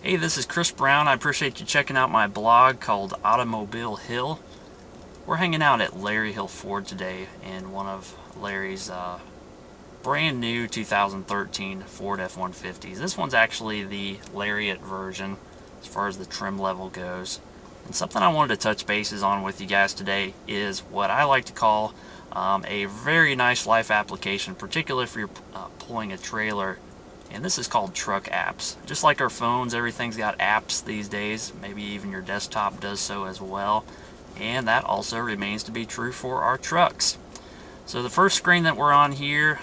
Hey, this is Chris Brown. I appreciate you checking out my blog called Automobile Hill. We're hanging out at Larry Hill Ford today in one of Larry's brand new 2013 Ford F-150s. This one's actually the Lariat version as far as the trim level goes. And something I wanted to touch bases on with you guys today is what I like to call a very nice life application, particularly if you're pulling a trailer. And this is called truck apps. Just like our phones, everything's got apps these days. Maybe even your desktop does so as well. And that also remains to be true for our trucks. So the first screen that we're on here,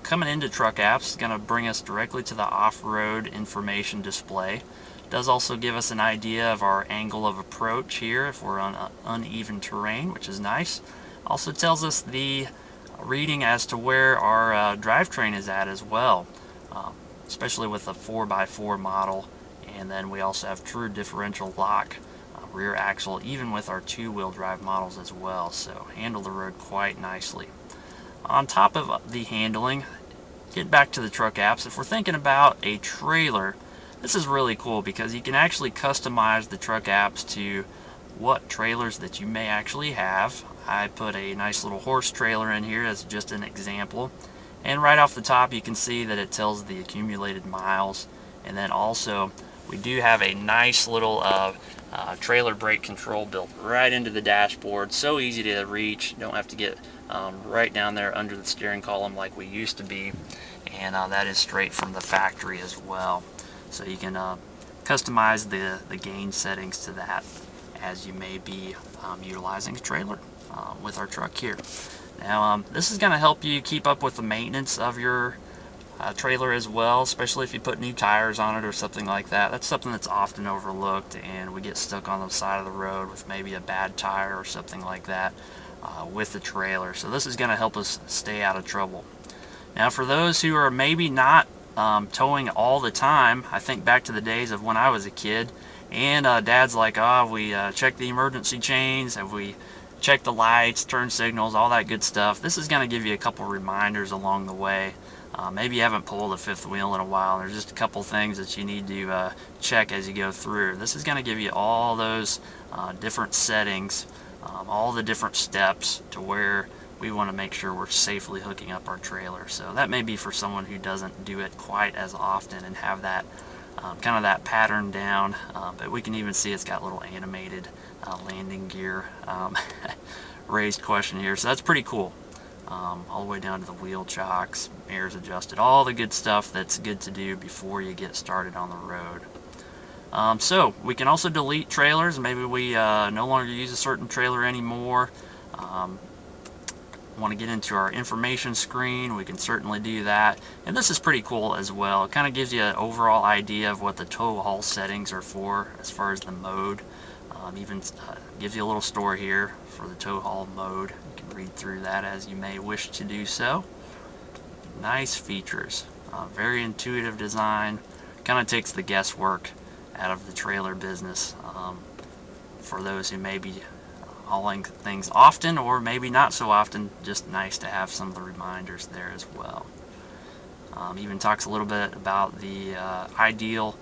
coming into truck apps, is going to bring us directly to the off-road information display. It does also give us an idea of our angle of approach here if we're on uneven terrain, which is nice. Also tells us the reading as to where our drivetrain is at as well. Especially with a 4x4 model, and then we also have true differential lock, rear axle, even with our two-wheel drive models as well, so handle the road quite nicely. On top of the handling, get back to the truck apps, if we're thinking about a trailer, this is really cool because you can actually customize the truck apps to what trailers that you may actually have. I put a nice little horse trailer in here as just an example. And right off the top you can see that it tells the accumulated miles, and then also we do have a nice little trailer brake control built right into the dashboard. So easy to reach, don't have to get right down there under the steering column like we used to be, and that is straight from the factory as well. So you can customize the gain settings to that as you may be utilizing a trailer with our truck here. Now this is going to help you keep up with the maintenance of your trailer as well, especially if you put new tires on it or something like that. That's something that's often overlooked, and we get stuck on the side of the road with maybe a bad tire or something like that with the trailer. So this is going to help us stay out of trouble. Now for those who are maybe not towing all the time, I think back to the days of when I was a kid, and Dad's like, we check the emergency chains, have we check the lights, turn signals, all that good stuff. This is going to give you a couple reminders along the way. Maybe you haven't pulled a fifth wheel in a while. There's just a couple things that you need to check as you go through. This is going to give you all those different settings, all the different steps to where we want to make sure we're safely hooking up our trailer. So that may be for someone who doesn't do it quite as often and have that kind of that pattern down, but we can even see it's got little animated landing gear raised question here, so that's pretty cool. All the way down to the wheel chocks, mirrors adjusted, all the good stuff that's good to do before you get started on the road. So we can also delete trailers. Maybe we no longer use a certain trailer anymore. Want to get into our information screen, we can certainly do that. And this is pretty cool as well. It kind of gives you an overall idea of what the tow haul settings are for as far as the mode. Even gives you a little story here for the tow haul mode. You can read through that as you may wish to do so. Nice features, very intuitive design. Kind of takes the guesswork out of the trailer business for those who may be hauling things often or maybe not so often. Just nice to have some of the reminders there as well. Even talks a little bit about the ideal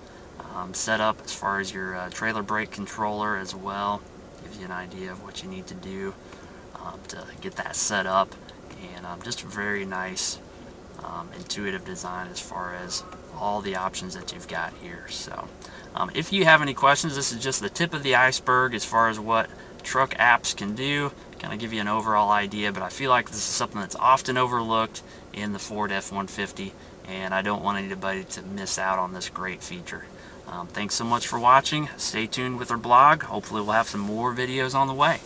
setup as far as your trailer brake controller as well. Gives you an idea of what you need to do to get that set up, and just a very nice intuitive design as far as all the options that you've got here. So if you have any questions, this is just the tip of the iceberg as far as what truck apps can do. Kind of give you an overall idea, but I feel like this is something that's often overlooked in the Ford F-150, and I don't want anybody to miss out on this great feature. Thanks so much for watching. Stay tuned with our blog. Hopefully we'll have some more videos on the way.